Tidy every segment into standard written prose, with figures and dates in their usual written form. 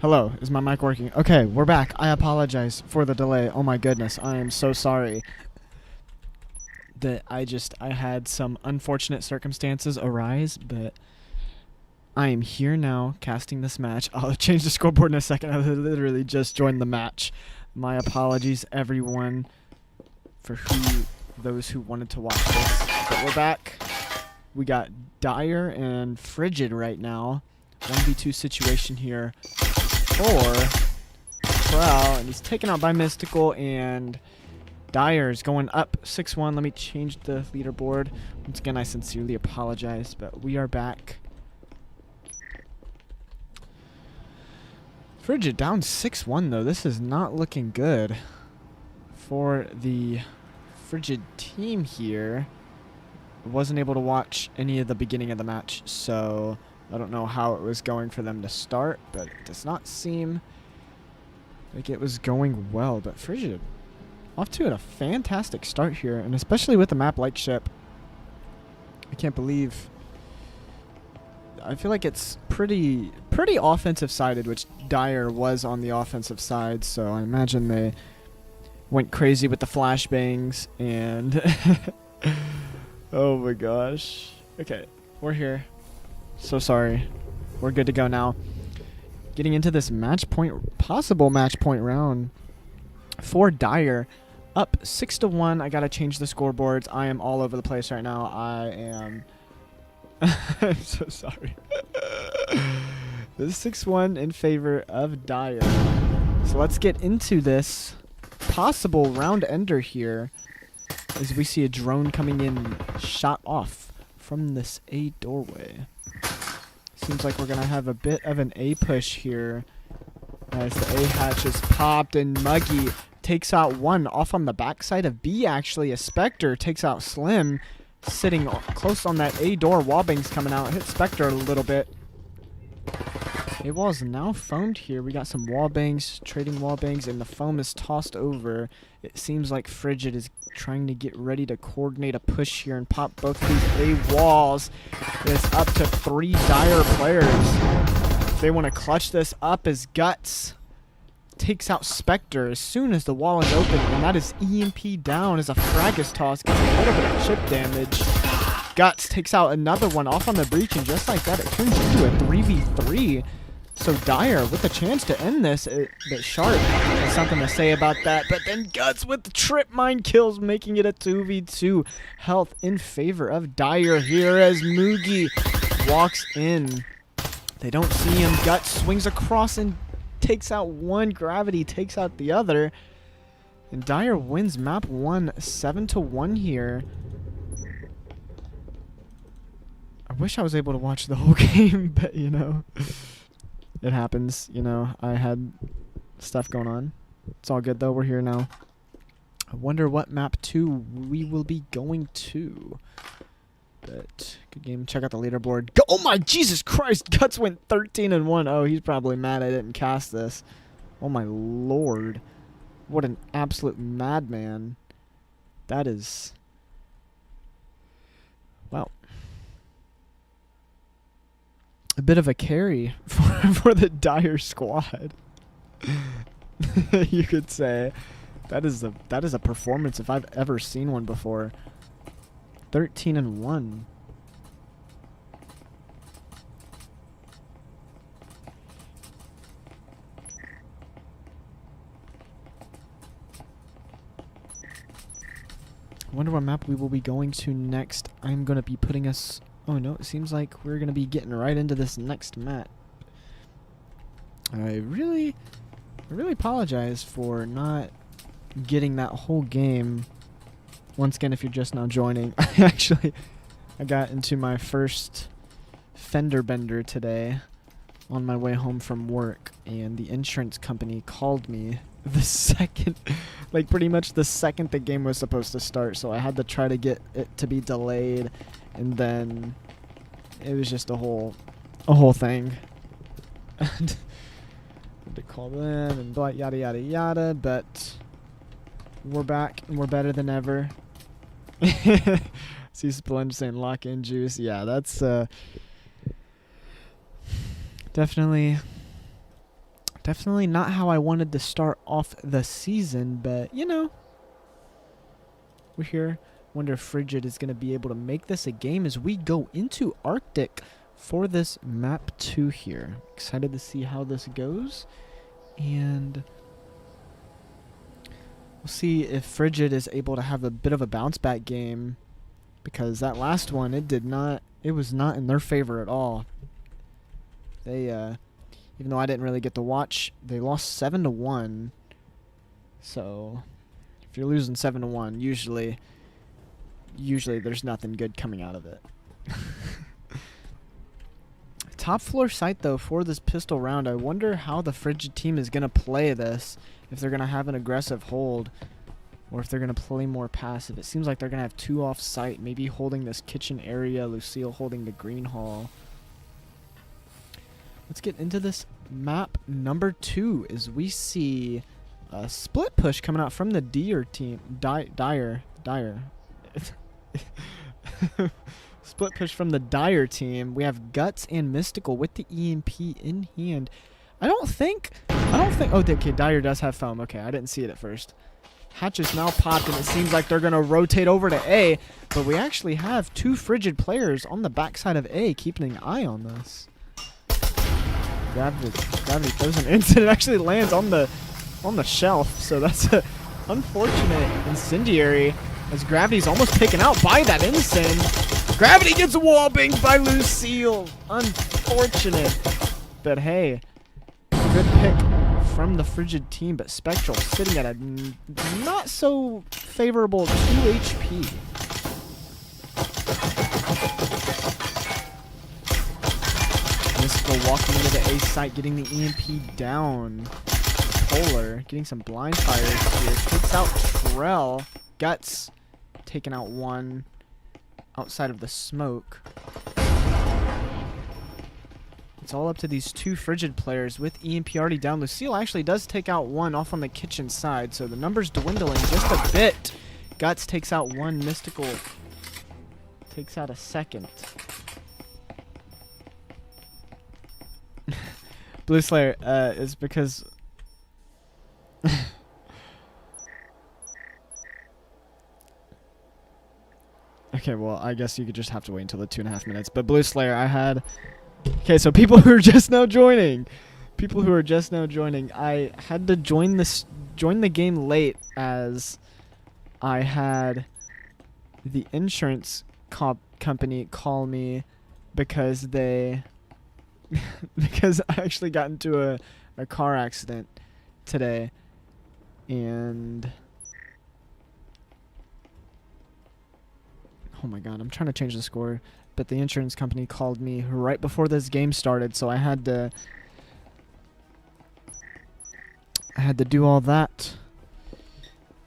Hello, is my mic working? Okay, we're back. I apologize for the delay. Oh my goodness, I am so sorry that I had some unfortunate circumstances arise, but I am here now casting this match. I'll change the scoreboard in a second. I literally just joined the match. My apologies, everyone, for those who wanted to watch this. But we're back. We got Dire and FRiGiD right now. 1v2 situation here for Prowl, and he's taken out by Mystical, and Dire's going up 6-1. Let me change the leaderboard. Once again, I sincerely apologize, but we are back. FRiGiD down 6-1 though. This is not looking good for the FRiGiD team here. I wasn't able to watch any of the beginning of the match, so I don't know how it was going for them to start, but it does not seem like it was going well. But FRiGiD off to a fantastic start here, and especially with the map like ship. I can't believe. I feel like it's pretty offensive sided, which Dire was on the offensive side, so I imagine they went crazy with the flashbangs and oh my gosh. Okay, we're here. So sorry. We're good to go now. Getting into this possible match point round for Dire. Up 6-1. I gotta change the scoreboards. I am all over the place right now. I am I'm so sorry. This is 6-1 in favor of Dire. So let's get into this possible round ender here, as we see a drone coming in, shot off from this A doorway. Seems like we're gonna have a bit of an A push here, as the A hatch is popped, and Muggy takes out one off on the backside of B. Actually, a Spectre takes out Slim, sitting close on that A door. Wallbang's coming out, hit Spectre a little bit. A wall is now foamed here. We got some wallbangs, trading wallbangs, and the foam is tossed over. It seems like FRiGiD is trying to get ready to coordinate a push here and pop both of these A walls. It's up to 3 Dire players. If they want to clutch this up, as Guts takes out Spectre as soon as the wall is open, and that is EMP down as a frag is tossed. Gets a little bit of chip damage. Guts takes out another one off on the breach, and just like that, it turns into a 3v3. So Dire with a chance to end this, but Sharp has something to say about that. But then Guts with the trip mine kills, making it a 2v2. Health in favor of Dire here as Moogie walks in. They don't see him. Guts swings across and takes out one. Gravity takes out the other. And Dire wins map 1 7-1 here. I wish I was able to watch the whole game, but you know, it happens. You know, I had stuff going on. It's all good though. We're here now. I wonder what map 2 we will be going to. But good game. Check out the leaderboard. Oh my Jesus Christ! Guts went 13-1. Oh, he's probably mad I didn't cast this. Oh my Lord. What an absolute madman. That is... Wow. A bit of a carry for the Dire squad. You could say. That is a performance if I've ever seen one before. 13-1. I wonder what map we will be going to next. I'm going to be putting us... Oh no, it seems like we're going to be getting right into this next map. I really apologize for not getting that whole game. Once again, if you're just now joining, I got into my first fender bender today on my way home from work, and the insurance company called me the second, like pretty much the second the game was supposed to start, so I had to try to get it to be delayed, and then it was just a whole thing. And had to call them and blah, yada yada yada, but we're back and we're better than ever. See Splunge saying lock in juice. Yeah, that's definitely Definitely not how I wanted to start off the season, but, you know, we're here. Wonder if FRiGiD is going to be able to make this a game as we go into Arctic for this map 2 here. Excited to see how this goes. And we'll see if FRiGiD is able to have a bit of a bounce back game, because that last one, it was not in their favor at all. They, even though I didn't really get to watch, they lost 7-1. So if you're losing 7-1, usually there's nothing good coming out of it. Top floor site though for this pistol round. I wonder how the FRiGiD team is gonna play this. If they're gonna have an aggressive hold, or if they're gonna play more passive. It seems like they're gonna have 2 off site, maybe holding this kitchen area, Lucille holding the green hall. Let's get into this map number 2 as we see a split push coming out from the Dyer team. Dyer. Split push from the Dyer team. We have Guts and Mystical with the EMP in hand. I don't think. Oh, okay. Dyer does have foam. Okay, I didn't see it at first. Hatch is now popped, and it seems like they're gonna rotate over to A. But we actually have 2 FRiGiD players on the backside of A, keeping an eye on this. Gravity throws an instant. It actually lands on the shelf, so that's a unfortunate incendiary, as Gravity's almost taken out by that incend. Gravity gets wall banged by Lucille. Unfortunate, but hey, good pick from the FRiGiD team. But Spectral sitting at a not so favorable 2 HP. Mystical walking into the A site, getting the EMP down. Polar getting some blind fires here. Takes out Trell. Guts taking out 1 outside of the smoke. It's all up to these 2 FRiGiD players with EMP already down. Lucille actually does take out 1 off on the kitchen side, so the numbers dwindling just a bit. Guts takes out 1. Mystical takes out a second. Blue Slayer is because okay, well, I guess you could just have to wait until the 2.5 minutes. But Blue Slayer, I had okay, so people who are just now joining, I had to join the game late, as I had the insurance company call me because because I actually got into a car accident today, and oh my god, I'm trying to change the score, but the insurance company called me right before this game started, so I had to do all that.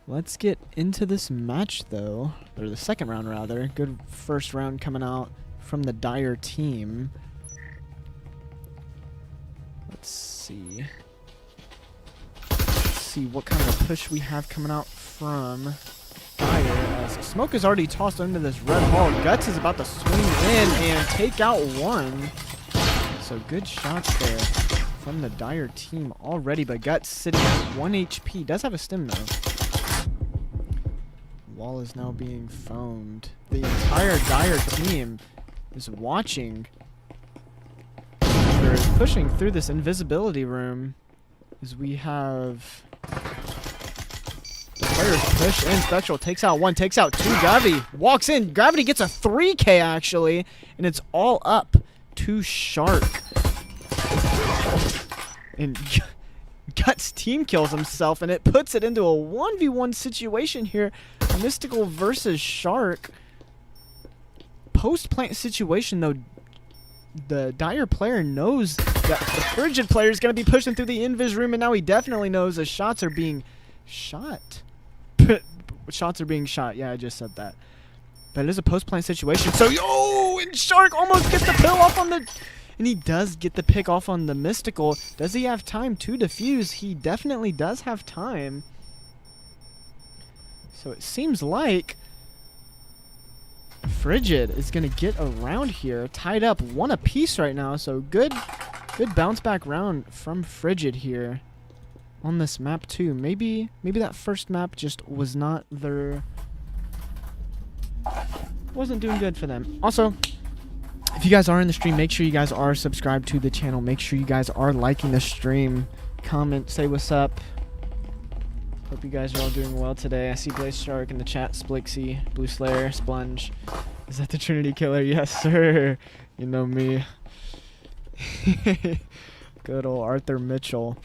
Let's get into this match though, or the second round rather. Good first round coming out from the Dyer team. Let's see what kind of push we have coming out from Dyer, as smoke is already tossed into this red hall. Guts is about to swing in and take out 1. So good shots there from the Dyer team already, but Guts sitting at 1 HP. Does have a stim though. Wall is now being foamed. The entire Dyer team is watching. They're pushing through this invisibility room as we have the players push in. Spectral takes out 1, takes out 2. Gravity walks in. Gravity gets a 3K actually, and it's all up to Shark. And Guts team kills himself, and it puts it into a 1v1 situation here. Mystical versus Shark. Post-plant situation though. The Dyer player knows that the FRiGiD player is going to be pushing through the invis room, and now he definitely knows as shots are being shot. Shots are being shot. Yeah, I just said that. But it is a post-plant situation. So, and Shark almost gets the pill off on the... And he does get the pick off on the Mystical. Does he have time to defuse? He definitely does have time. So it seems like FRiGiD is going to get around here. Tied up 1 apiece right now. So good Good bounce back round from FRiGiD here on this map too. Maybe that first map just was not their... wasn't doing good for them. Also, if you guys are in the stream, make sure you guys are subscribed to the channel. Make sure you guys are liking the stream. Comment, say what's up. Hope you guys are all doing well today. I see Blaze Shark in the chat, Splixie, Blue Slayer, Splunge. Is that the Trinity Killer? Yes, sir. You know me. Good old Arthur Mitchell.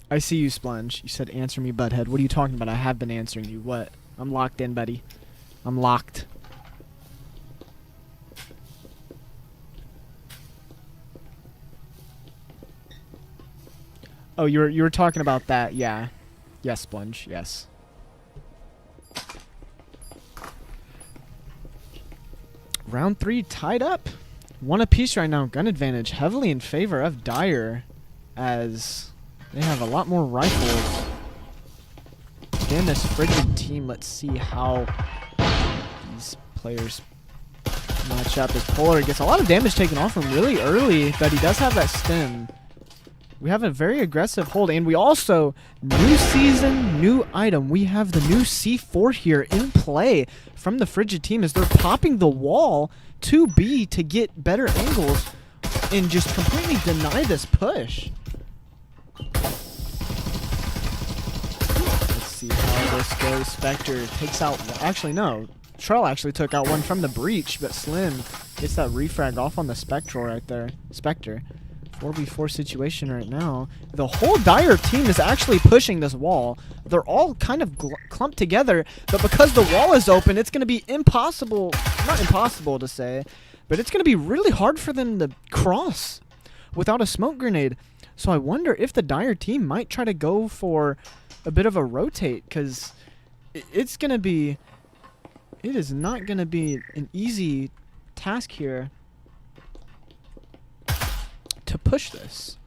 I see you, Splunge. You said answer me, butthead. What are you talking about? I have been answering you. What? I'm locked in, buddy. I'm locked. Oh, you were talking about that, yeah. Yes, Splunge, yes. Round 3 tied up. One apiece right now. Gun advantage heavily in favor of Dire, as they have a lot more rifles. Again, this FRiGiD team, let's see how these players match up. As Polar gets a lot of damage taken off him really early, but he does have that stim. We have a very aggressive hold, and we also, new season, new item. We have the new C4 here in play from the FRiGiD team as they're popping the wall to B to get better angles and just completely deny this push. Let's see how this goes. Spectre takes out, actually no, Trell actually took out one from the breach, but Slim gets that refrag off on the Spectral right there. Spectre. 4v4 situation right now. The whole Dire team is actually pushing this wall. They're all kind of clumped together, but because the wall is open, it's going to be impossible, not impossible to say, but it's going to be really hard for them to cross without a smoke grenade. So I wonder if the Dire team might try to go for a bit of a rotate, because it's going to be, it is not going to be an easy task here to push this.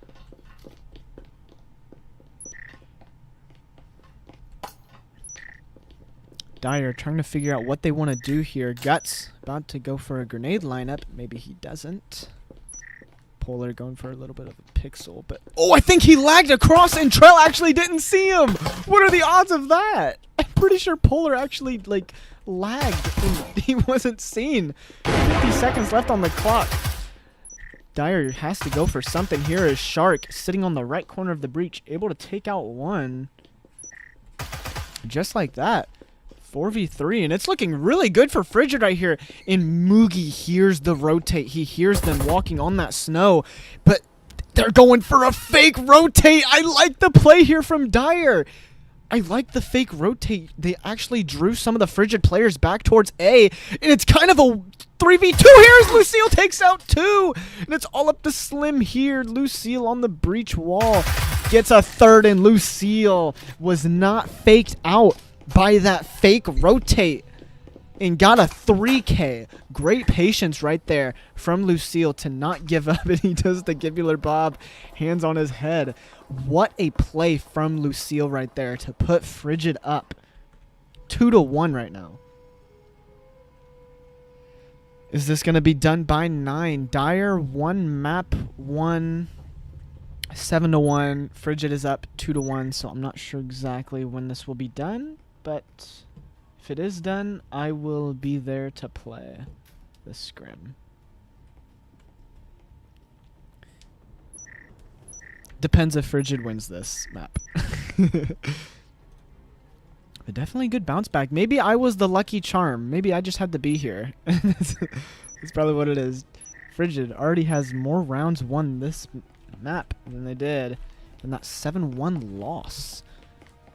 Dire trying to figure out what they want to do here. Guts about to go for a grenade lineup. Maybe he doesn't. Polar going for a little bit of a pixel, but oh, I think he lagged across and Trell actually didn't see him. What are the odds of that? I'm pretty sure Polar actually like lagged and he wasn't seen. 50 seconds left on the clock. Dire has to go for something here as Shark sitting on the right corner of the breach, able to take out one. Just like that. 4v3, and it's looking really good for FRiGiD right here. And Moogie hears the rotate. He hears them walking on that snow, but they're going for a fake rotate. I like the play here from Dire. I like the fake rotate. They actually drew some of the FRiGiD players back towards A, and it's kind of a 3v2 here as Lucille takes out two, and it's all up to Slim here. Lucille on the breach wall gets a third, and Lucille was not faked out by that fake rotate and got a 3K. Great patience right there from Lucille to not give up, and he does the Gibular Bob, hands on his head. What a play from Lucille right there to put FRiGiD up 2-1 right now. Is this going to be done by 9? Dire 1, map 1, 7-1. FRiGiD is up 2-1, so I'm not sure exactly when this will be done, but if it is done, I will be there to play the scrim. Depends if FRiGiD wins this map. But definitely a good bounce back. Maybe I was the lucky charm. Maybe I just had to be here. That's probably what it is. FRiGiD already has more rounds won this map than they did in that 7-1 loss.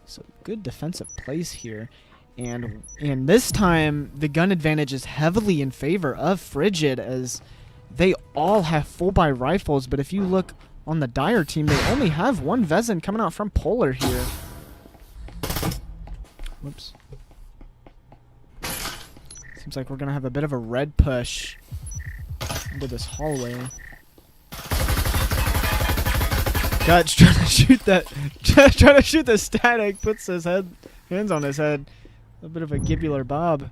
So good defensive plays here. And this time, the gun advantage is heavily in favor of FRiGiD as they all have full buy rifles. But if you look on the Dire team, they only have one Vezin coming out from Polar here. Whoops. Seems like we're going to have a bit of a red push into this hallway. Guts trying to shoot that, trying to shoot the static, puts his hands on his head. A bit of a Gibular Bob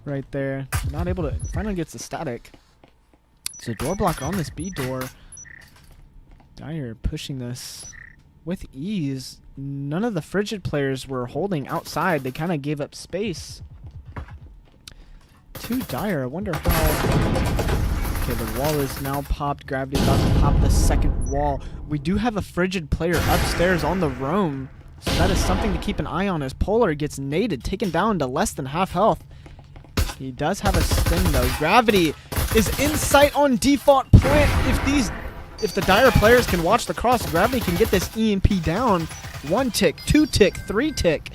right there. Not able to. Finally gets the static. It's a door blocker on this B door. Dire pushing this with ease. None of the FRiGiD players were holding outside. They kind of gave up space to Dire. I wonder how... Okay, the wall is now popped. Gravity about to pop the second wall. We do have a FRiGiD player upstairs on the roam. So that is something to keep an eye on as Polar gets naded, taken down to less than half health. He does have a stim though. Gravity is in sight on default plant. If the Dire players can watch the cross, Gravity can get this EMP down. 1 tick, 2 tick, 3 tick.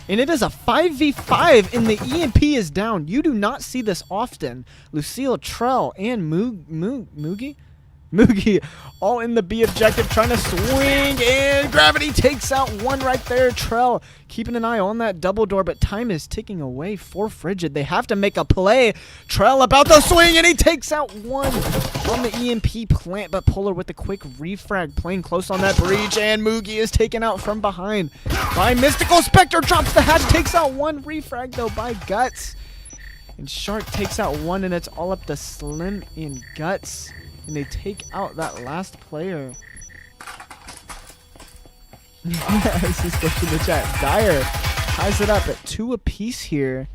And it is a 5v5 and the EMP is down. You do not see this often. Lucille, Trell, and Moogie all in the B objective trying to swing, and Gravity takes out one right there. Trell keeping an eye on that double door, but time is ticking away for FRiGiD. They have to make a play. Trell about to swing, and he takes out one on the EMP plant, but Polar with a quick refrag playing close on that breach, and Moogie is taken out from behind by Mystical. Spectre drops the hatch, takes out one refrag though by Guts, and Shark takes out one, and it's all up to Slim and Guts. And they take out that last player. This is in the chat. Dire ties it up at 2 apiece here.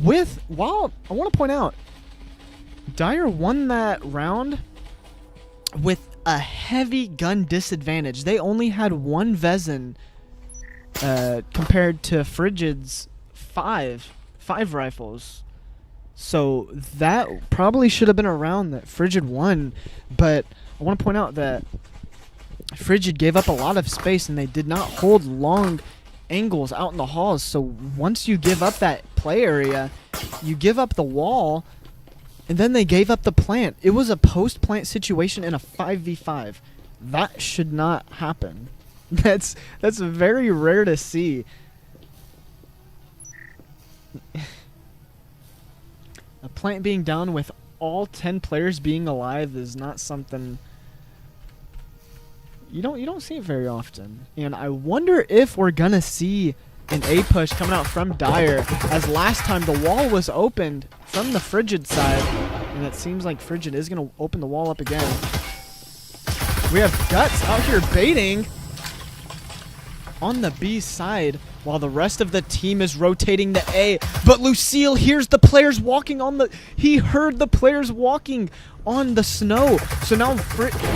While I want to point out, Dire won that round with a heavy gun disadvantage. They only had 1 Vezin compared to FRiGiD's 5 rifles. So that probably should have been a round that FRiGiD won, but I want to point out that FRiGiD gave up a lot of space and they did not hold long angles out in the halls. So once you give up that play area, you give up the wall, and then they gave up the plant. It was a post-plant situation in a 5v5. That should not happen. That's very rare to see. A plant being down with all 10 players being alive is not something you don't see it very often. And I wonder if we're gonna see an A push coming out from Dire, as last time the wall was opened from the FRiGiD side, and it seems like FRiGiD is gonna open the wall up again. We have Guts out here baiting on the B side, while the rest of the team is rotating to A. But Lucille hears the players walking on the... He heard the players walking on the snow. So now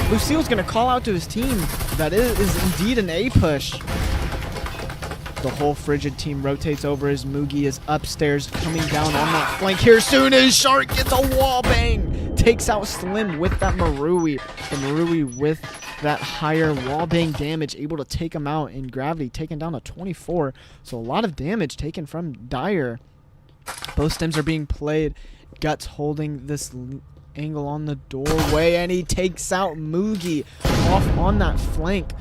Lucille's going to call out to his team that it is indeed an A push. The whole FRiGiD team rotates over as Moogie is upstairs coming down on that flank here. Soon as Shark gets a wall bang, takes out Slim with that Marui. And Marui with that higher wall bang damage, able to take him out, and Gravity taken down to 24. So a lot of damage taken from Dire. Both stems are being played. Guts holding this angle on the doorway, and he takes out Moogie off on that flank,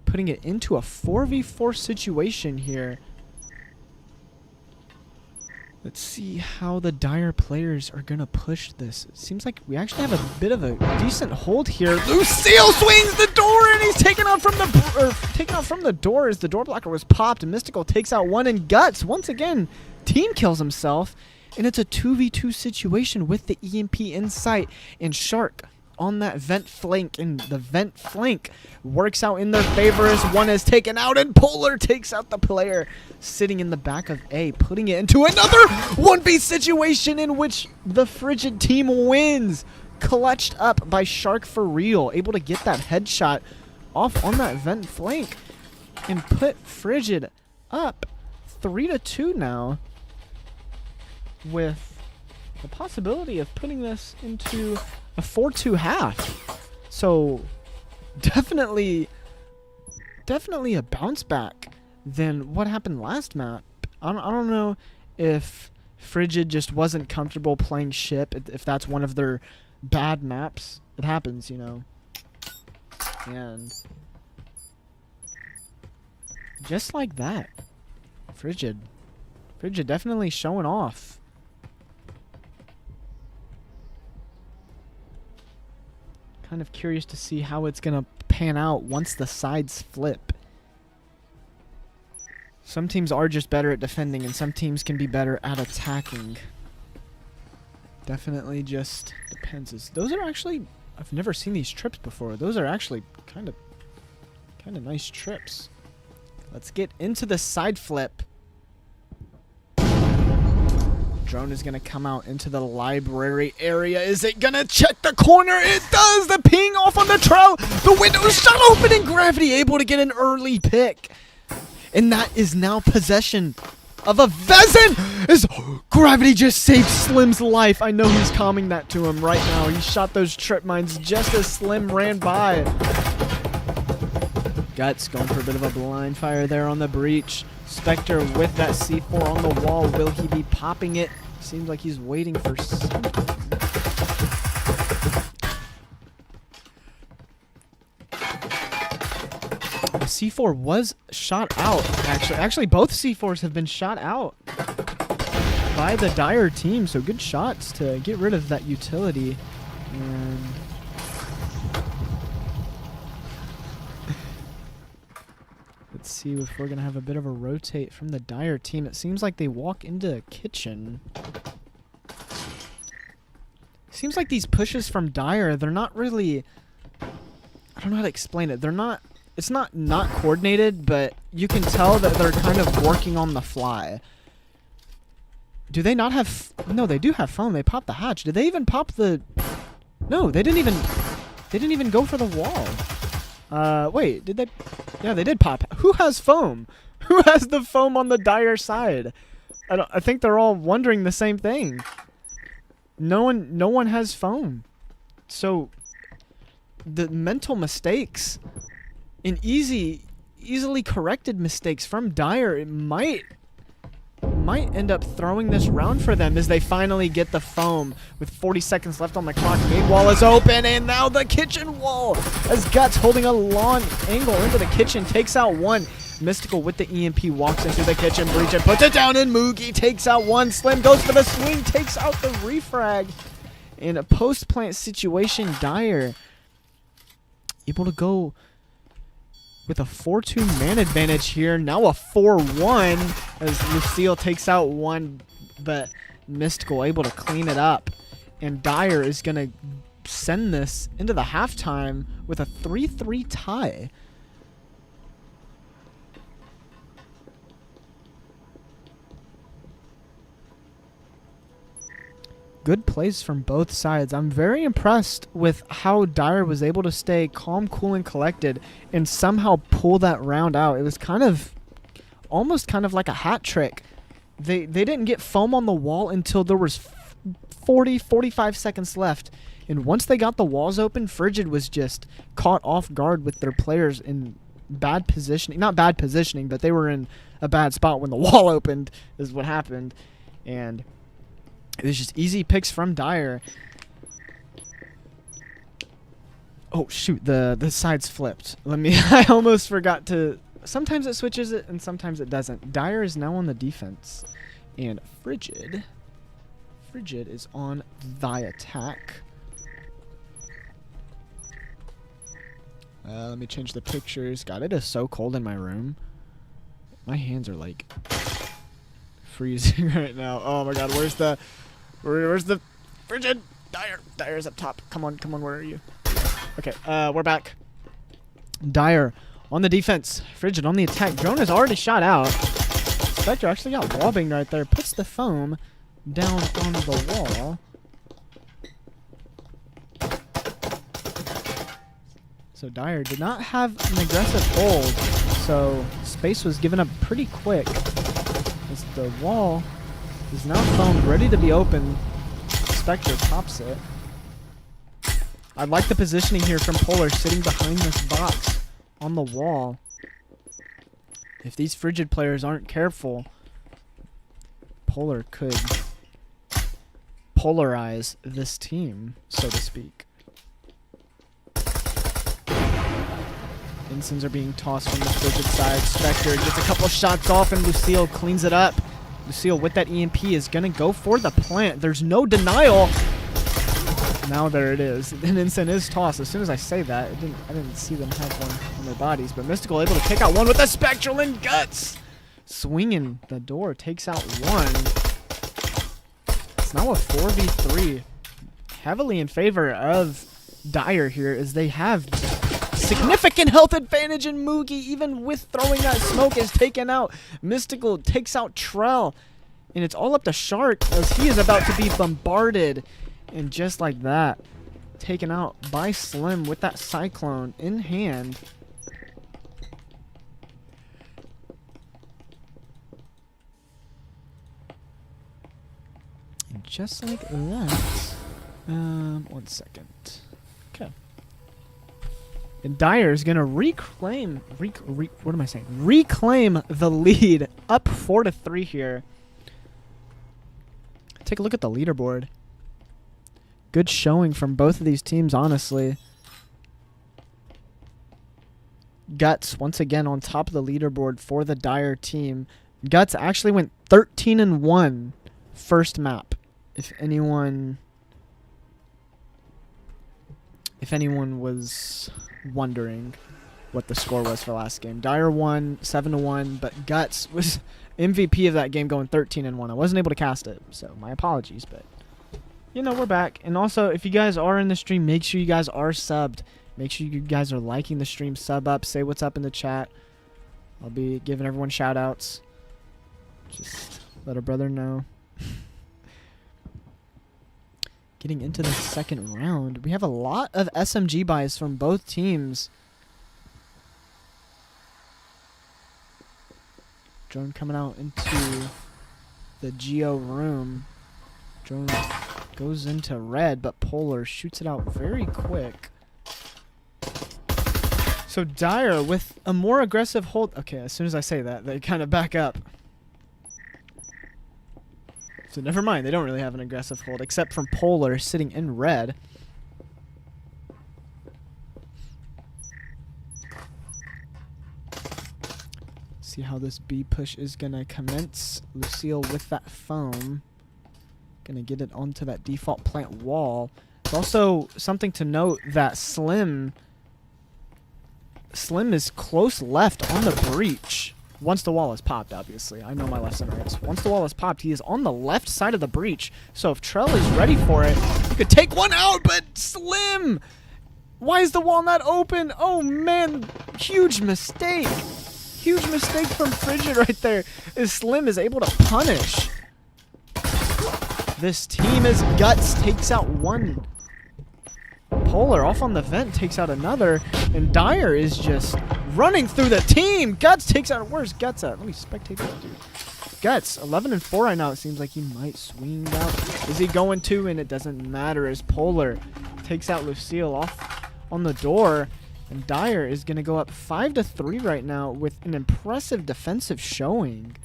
putting it into a 4v4 situation here. Let's see how the Dire players are going to push this. It seems like we actually have a bit of a decent hold here. Lucille swings the door, and he's taken out from the door as the door blocker was popped. And Mystical takes out one, and Guts once again team kills himself. And it's a 2v2 situation with the EMP in sight, and Shark on that vent flank, and the vent flank works out in their favor as one is taken out, and Polar takes out the player sitting in the back of A, putting it into another 1v situation in which the FRiGiD team wins. Clutched up by Shark for real, able to get that headshot off on that vent flank and put FRiGiD up 3-2 now, with the possibility of putting this into a 4-2 half. So definitely a bounce back than what happened last map. I don't know if FRiGiD just wasn't comfortable playing ship, if that's one of their bad maps. It happens, you know. And just like that, FRiGiD definitely showing off. Kind of curious to see how it's going to pan out once the sides flip. Some teams are just better at defending, and some teams can be better at attacking. Definitely just depends. Those are actually... I've never seen these trips before. Those are actually kind of nice trips. Let's get into the side flip. Drone is going to come out into the library area. Is it going to check the corner? It does! The ping off on the trail! The window is shot open and Gravity able to get an early pick. And that is now possession of a Vezin! As Gravity just saved Slim's life. I know he's calming that to him right now. He shot those trip mines just as Slim ran by. Guts going for a bit of a blind fire there on the breach. Spectre with that C4 on the wall. Will he be popping it? Seems like he's waiting for something. The C4 was shot out, actually. Actually, both C4s have been shot out by the Dire team, so good shots to get rid of that utility. And let's see if we're going to have a bit of a rotate from the Dire team. It seems like they walk into a kitchen. Seems like these pushes from Dire, they're not really... I don't know how to explain it. They're not... It's not coordinated, but you can tell that they're kind of working on the fly. Do they not have... No, they do have foam. They popped the hatch. Did they even pop the... No, they didn't even go for the wall. Wait, did they... Yeah, they did pop. Who has foam? Who has the foam on the Dire side? I think they're all wondering the same thing. No one has foam. So the mental mistakes and easily corrected mistakes from Dire, it might end up throwing this round for them as they finally get the foam with 40 seconds left on the clock. Main wall is open, and now the kitchen wall as Guts holding a long angle into the kitchen takes out one. Mystical with the EMP walks into the kitchen breach and puts it down, and Moogie takes out one. Slim goes for the swing, takes out the refrag. In a post-plant situation, Dire able to go with a 4-2 man advantage here. Now a 4-1 as Lucille takes out one, but Mystical able to clean it up. And Dire is going to send this into the halftime with a 3-3 tie. Good plays from both sides. I'm very impressed with how Dire was able to stay calm, cool, and collected and somehow pull that round out. It was almost kind of like a hat trick. They didn't get foam on the wall until there was 45 seconds left. And once they got the walls open, FRiGiD was just caught off guard with their players in bad positioning. Not bad positioning, but they were in a bad spot when the wall opened is what happened. And it was just easy picks from Dire. Oh, shoot. The sides flipped. I almost forgot to... Sometimes it switches it, and sometimes it doesn't. Dire is now on the defense. And FRiGiD is on the attack. Let me change the pictures. God, it is so cold in my room. My hands are, like, freezing right now. Oh, my God. Where's the FRiGiD? Dire's up top. Come on, where are you? Okay, we're back. Dire on the defense. FRiGiD on the attack. Drone is already shot out. Spectre actually got wobbing right there. Puts the foam down on the wall. So Dire did not have an aggressive hold. So space was given up pretty quick. As the wall is now foamed, ready to be open. Spectre pops it. I like the positioning here from Polar, sitting behind this box on the wall. If these FRiGiD players aren't careful, Polar could polarize this team, so to speak. Ensigns are being tossed from the FRiGiD side. Spectre gets a couple shots off, and Lucille cleans it up. Lucille with that EMP is going to go for the plant. There's no denial. Now there it is. An Ensign is tossed. As soon as I say that, I didn't see them have one on their bodies. But Mystical able to take out one with the Spectral and Guts. swinging the door. Takes out one. It's now a 4v3. Heavily in favor of Dire here, as they have significant health advantage, and Moogie, even with throwing that smoke, is taken out. Mystical takes out Trell, and it's all up to Shark as he is about to be bombarded. And just like that, taken out by Slim with that Cyclone in hand. And just like that, 1 second. Okay. And Dire is gonna reclaim the lead, up 4-3 here. Take a look at the leaderboard. Good showing from both of these teams, honestly. Guts once again on top of the leaderboard for the Dire team. Guts actually went 13-1 first map. If anyone was wondering what the score was for last game. Dire won 7-1, but Guts was MVP of that game, going 13-1. I wasn't able to cast it, so my apologies, but you know, we're back. And also, if you guys are in the stream, make sure you guys are subbed. Make sure you guys are liking the stream, sub up, say what's up in the chat. I'll be giving everyone shout outs. Just let a brother know. Getting into the second round, we have a lot of SMG buys from both teams. Drone coming out into the Geo room. Drone goes into red, but Polar shoots it out very quick. So Dire with a more aggressive hold. Okay, as soon as I say that, they kind of back up. So never mind, they don't really have an aggressive hold, except from Polar sitting in red. See how this B push is gonna commence. Lucille with that foam. Gonna get it onto that default plant wall. It's also something to note that Slim is close left on the breach. Once the wall is popped, obviously. I know my lefts and rights. Once the wall is popped, he is on the left side of the breach. So if Trell is ready for it, he could take one out, but Slim! Why is the wall not open? Oh man, huge mistake. Huge mistake from FRiGiD right there. As Slim is able to punish. This team is Guts, takes out one. Polar off on the vent, takes out another, and Dire is just running through the team. Guts takes out. Where's Guts at? Let me spectate that dude. Guts 11-4 right now. It seems like he might swing out. Is he going to? And it doesn't matter as Polar takes out Lucille off on the door, and Dire is gonna go up 5-3 right now with an impressive defensive showing.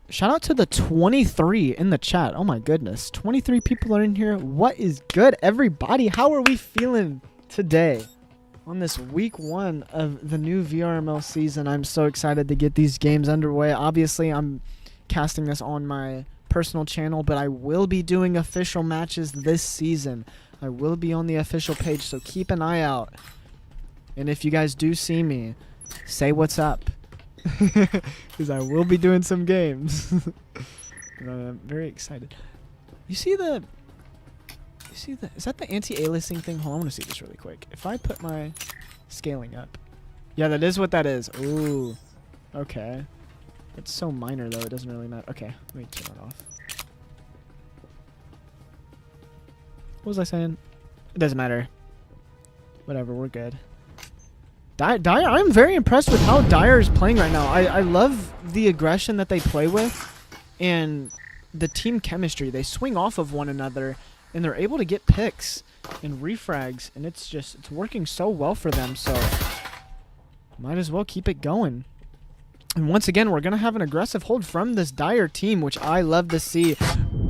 Shout out to the 23 in the chat. Oh my goodness. 23 people are in here. What is good, everybody? How are we feeling today on this week 1 of the new VRML season? I'm so excited to get these games underway. Obviously, I'm casting this on my personal channel, but I will be doing official matches this season. I will be on the official page, so keep an eye out. And if you guys do see me, say what's up. Because I will be doing some games. And I'm very excited. You see the... Is that the anti-aliasing thing? Hold on, I want to see this really quick. If I put my scaling up. Yeah, that is what that is. Ooh. Okay. It's so minor, though. It doesn't really matter. Okay, let me turn it off. What was I saying? It doesn't matter. Whatever, we're good. Dire, I'm very impressed with how Dire is playing right now. I love the aggression that they play with and the team chemistry. They swing off of one another and they're able to get picks and refrags, and it's working so well for them, so might as well keep it going. And once again, we're going to have an aggressive hold from this Dire team, which I love to see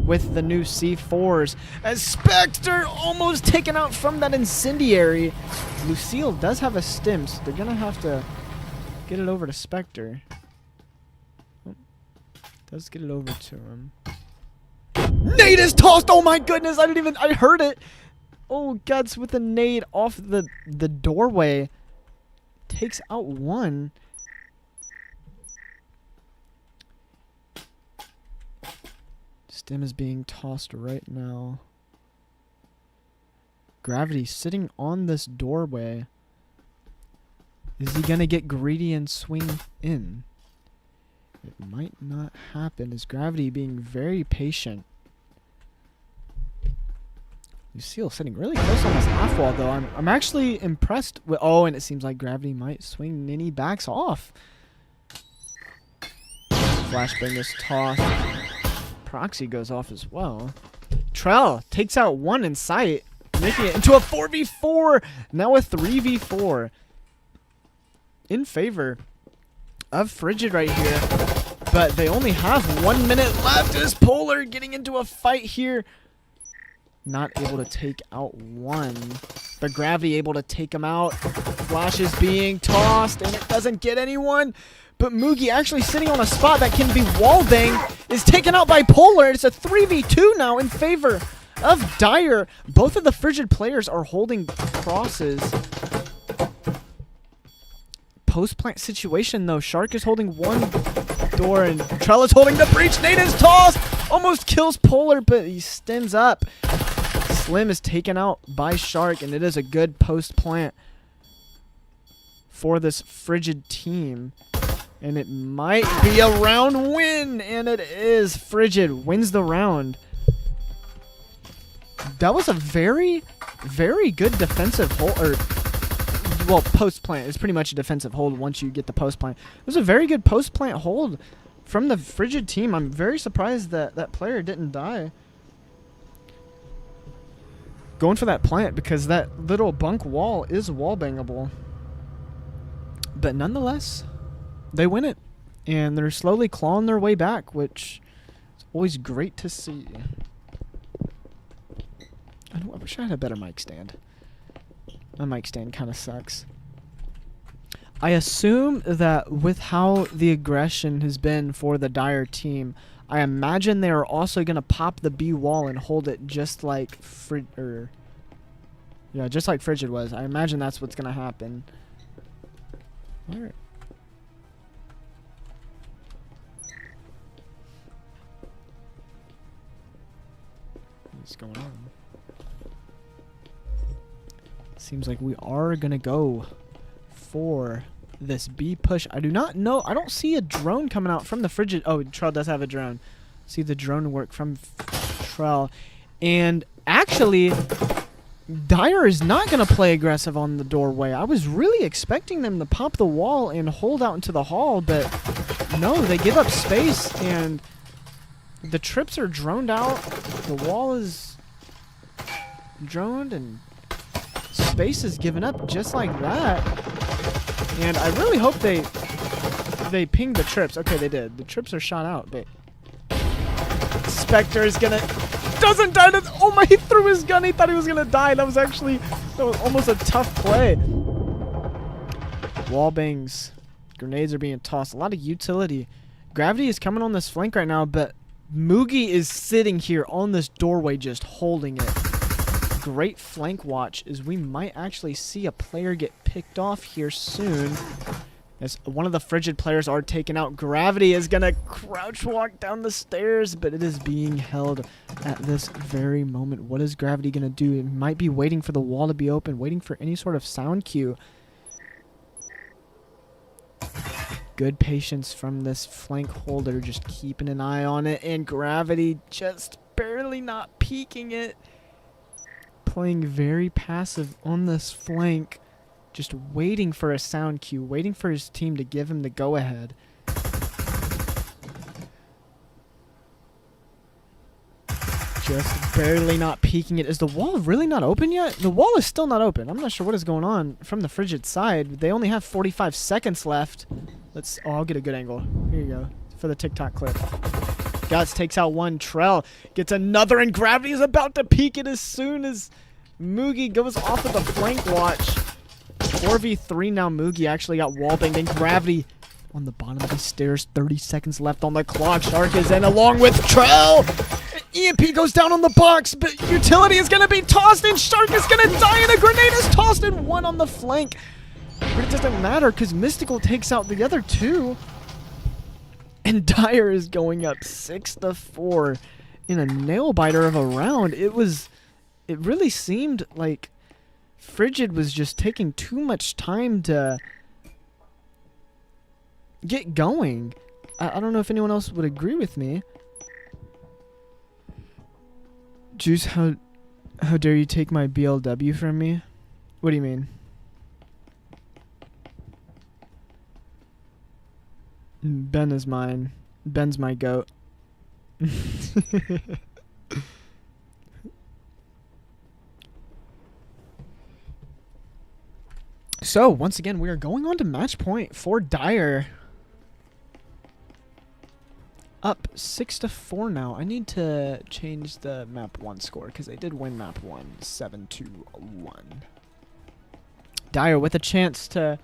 with the new C4s. As Spectre almost taken out from that incendiary. Lucille does have a stim, so they're going to have to get it over to Spectre. Oh, does get it over to him. Nate is tossed! Oh my goodness, I heard it! Oh, Guts with a nade off the doorway. Takes out one. Stim is being tossed right now. Gravity sitting on this doorway. Is he gonna get greedy and swing in? It might not happen. Is Gravity being very patient? Lucille sitting really close on this half wall, though. I'm actually impressed with. Oh, and it seems like Gravity might swing. Ninny backs off. Flashbang is tossed. Proxy goes off as well. Trell takes out one in sight, making it into a 4v4. Now a 3v4 in favor of FRiGiD right here. But they only have 1 minute left. Is Polar getting into a fight here? Not able to take out one. But Gravity able to take him out. Flash is being tossed, and it doesn't get anyone. But Moogie actually sitting on a spot that can be wallbang is taken out by Polar. It's a 3v2 now in favor of Dire. Both of the FRiGiD players are holding crosses. Post-plant situation, though. Shark is holding one door, and Trell is holding the breach. Nate is tossed. Almost kills Polar, but he stems up. Slim is taken out by Shark, and it is a good post-plant for this FRiGiD team. And it might be a round win, and it is. FRiGiD wins the round. That was a very, very good defensive hold, or, well, post-plant. It's pretty much a defensive hold once you get the post-plant. It was a very good post-plant hold from the FRiGiD team. I'm very surprised that that player didn't die. Going for that plant because that little bunk wall is wall-bangable. But nonetheless, they win it, and they're slowly clawing their way back, which is always great to see. I wish I had a better mic stand. My mic stand kind of sucks. I assume that with how the aggression has been for the Dire team, I imagine they are also going to pop the B wall and hold it just like just like FRiGiD was. I imagine that's what's going to happen. All right. What's going on? Seems like we are gonna go for this B push. I do not know. I don't see a drone coming out from the FRiGiD. Oh, Trell does have a drone. See the drone work from Trell. And actually, Dire is not gonna play aggressive on the doorway. I was really expecting them to pop the wall and hold out into the hall, but no, they give up space, and the trips are droned out. The wall is droned, and space is given up just like that. And I really hope they pinged the trips. Okay, they did. The trips are shot out, but Spectre is gonna doesn't die. Oh my! He threw his gun. He thought he was gonna die. That was almost a tough play. Wall bangs, grenades are being tossed. A lot of utility. Gravity is coming on this flank right now, but Moogie is sitting here on this doorway just holding it. Great flank watch, as we might actually see a player get picked off here soon. As one of the FRiGiD players are taken out. Gravity is going to crouch walk down the stairs, but it is being held at this very moment. What is Gravity going to do? It might be waiting for the wall to be open, waiting for any sort of sound cue. Good patience from this flank holder, just keeping an eye on it, and Gravity just barely not peeking it. Playing very passive on this flank, just waiting for a sound cue, waiting for his team to give him the go-ahead. Just barely not peeking it. Is the wall really not open yet? The wall is still not open. I'm not sure what is going on from the FRiGiD side. They only have 45 seconds left. Oh, I'll get a good angle. Here you go, for the TikTok clip. Guts takes out one. Trell gets another, and Gravity is about to peek it as soon as Moogie goes off of the flank watch. 4v3 now. Moogie actually got wallbanged, and Gravity on the bottom of the stairs. 30 seconds left on the clock. Shark is in along with Trell. EMP goes down on the box, but utility is going to be tossed, and Shark is going to die, and a grenade is tossed, and one on the flank. But it doesn't matter, because Mystical takes out the other two. And Dire is going up 6-4 in a nail-biter of a round. It really seemed like FRiGiD was just taking too much time to get going. I don't know if anyone else would agree with me. Juice, how dare you take my BLW from me? What do you mean? Ben is mine. Ben's my goat. So, once again, we are going on to match point for Dire. Up 6-4 now. I need to change the map 1 score because they did win map 1 7-1. Dire with a chance to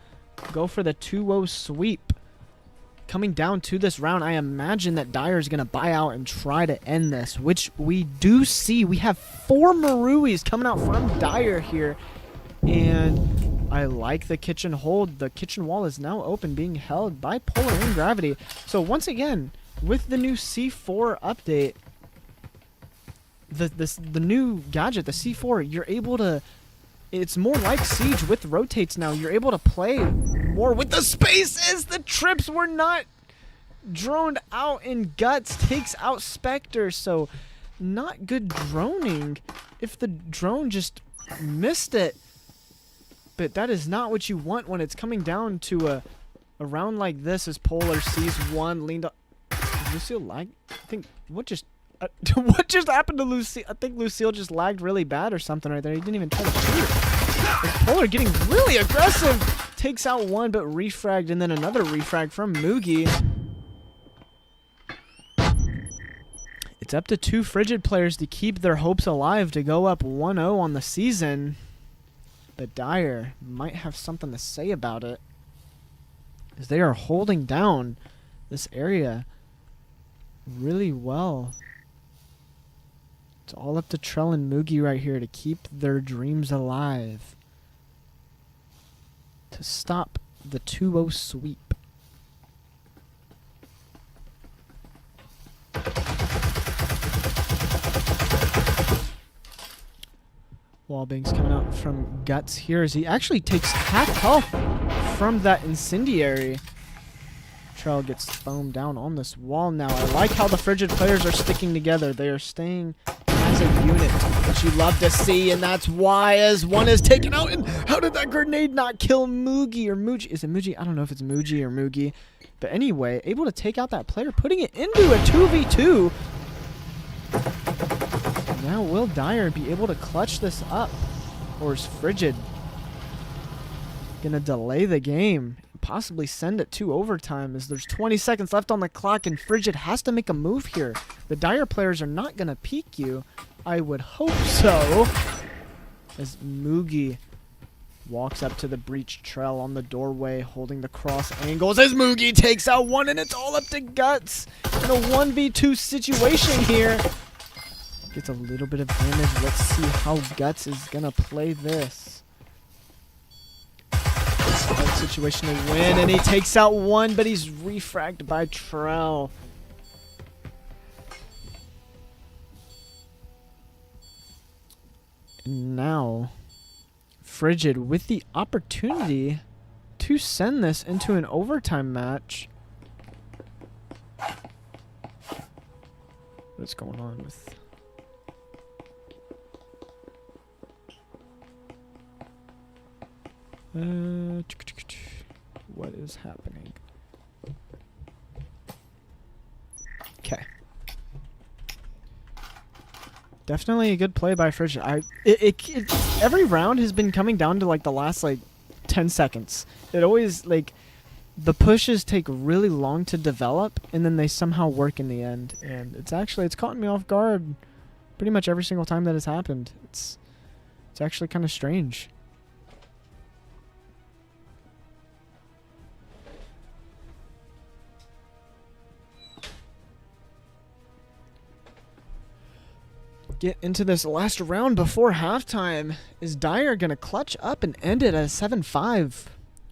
go for the 2-0 sweep. Coming down to this round, I imagine that Dire is going to buy out and try to end this, which we do see. We have 4 Maruis coming out from Dire here, and I like the kitchen hold. The kitchen wall is now open, being held by Polar and Gravity. So once again, with the new C4 update, the new gadget, the C4, you're able to... It's more like Siege with rotates now. You're able to play more with the spaces. The trips were not droned out, and Guts takes out Spectre. So not good droning if the drone just missed it. But that is not what you want when it's coming down to a round like this as Polar sees one leaned up. Did Lucille lag? I think what just happened to Lucille? I think Lucille just lagged really bad or something right there. He didn't even try to shoot. Polar getting really aggressive. Takes out one, but refragged, and then another refrag from Mugi. It's up to 2 FRiGiD players to keep their hopes alive to go up 1-0 on the season. But Dire might have something to say about it, as they are holding down this area really well. It's all up to Trell and Mugi right here to keep their dreams alive, to stop the 2-0 sweep. Wallbang's coming out from Guts here as he actually takes half health from that incendiary. Trell gets foamed down on this wall now. I like how the FRiGiD players are sticking together. They are staying as a unit, which you love to see, and that's why as one is taken out. And how did that grenade not kill Mugi or Muji? Is it Muji? I don't know if it's Muji or Mugi. But anyway, able to take out that player, putting it into a 2v2. Now will Dire be able to clutch this up? Or is FRiGiD gonna delay the game? Possibly send it to overtime, as there's 20 seconds left on the clock and FRiGiD has to make a move here. The Dire players are not going to peek you. I would hope so. As Mugi walks up to the breached Trell on the doorway, holding the cross angles as Mugi takes out one, and it's all up to Guts in a 1v2 situation here. Gets a little bit of damage. Let's see how Guts is going to play this. Situation to win, and he takes out one, but he's refragged by Trell. And now FRiGiD with the opportunity to send this into an overtime match. What's going on with... what is happening? Okay. Definitely a good play by FRiGiD. Every round has been coming down to like the last like 10 seconds. It always like the pushes take really long to develop, and then they somehow work in the end. And it's caught me off guard pretty much every single time that has happened. It's actually kind of strange. get into this last round before halftime. Is Dyer going to clutch up and end it at a 7-5?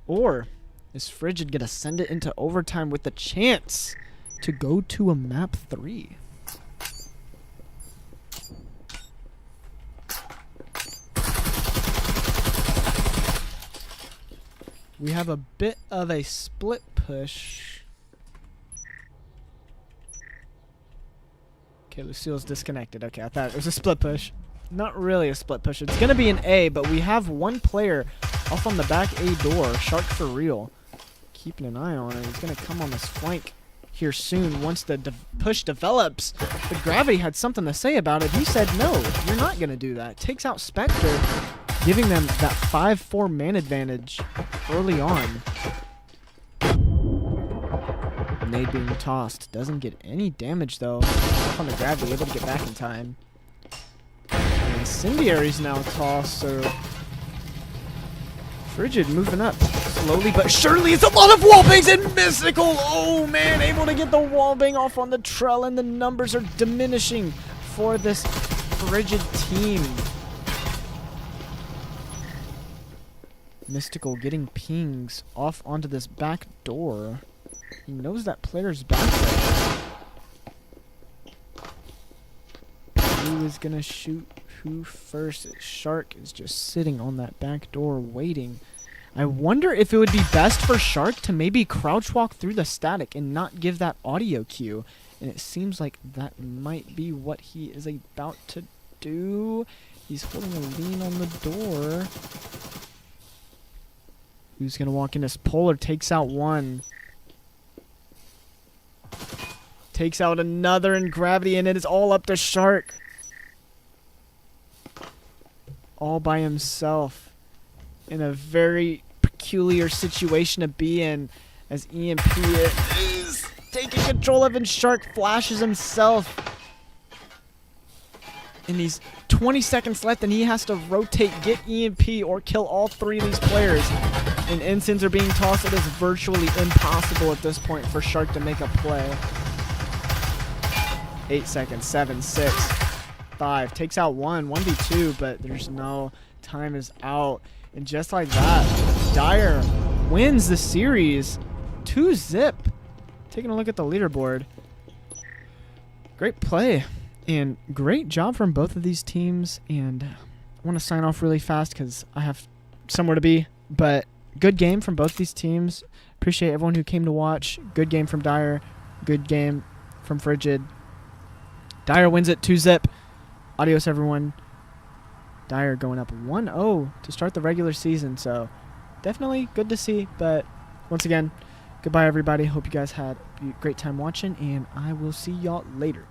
Or is FRiGiD going to send it into overtime with the chance to go to a map 3? We have a bit of a split push. Okay, Lucille's disconnected. Okay, I thought it was a split push. Not really a split push. It's going to be an A, but we have one player off on the back A door. Shark for real. Keeping an eye on her. He's going to come on this flank here soon once the push develops. But Gravity had something to say about it. He said, no, you're not going to do that. Takes out Spectre, giving them that 5-4 man advantage early on. Nade being tossed. Doesn't get any damage, though. Off on the Gravity, able to get back in time. And Incendiary's now tossed, so FRiGiD moving up slowly but surely. It's a lot of wallbangs and Mystical. Oh, man, able to get the wallbang off on the Trell, and the numbers are diminishing for this FRiGiD team. Mystical getting pings off onto this back door. He knows that player's back there. Who is going to shoot who first? Shark is just sitting on that back door waiting. I wonder if it would be best for Shark to maybe crouch walk through the static and not give that audio cue. And it seems like that might be what he is about to do. He's holding a lean on the door. Who's going to walk in? This Polar takes out one. Takes out another in Gravity, and it is all up to Shark. All by himself. In a very peculiar situation to be in, as EMP is taking control of, and Shark flashes himself. And he's 20 seconds left, and he has to rotate, get EMP, or kill all three of these players. And ensigns are being tossed. It is virtually impossible at this point for Shark to make a play. 8 seconds. 7, 6, 5. Takes out one. 1v2, but there's no time is out. And just like that, Dyer wins the series. 2-0. Taking a look at the leaderboard. Great play. And great job from both of these teams. And I want to sign off really fast because I have somewhere to be. But good game from both these teams. Appreciate everyone who came to watch. Good game from Dyer. Good game from FRiGiD. Dyer wins it 2-0. Adios, everyone. Dyer going up 1-0 to start the regular season. So definitely good to see. But once again, goodbye, everybody. Hope you guys had a great time watching. And I will see y'all later.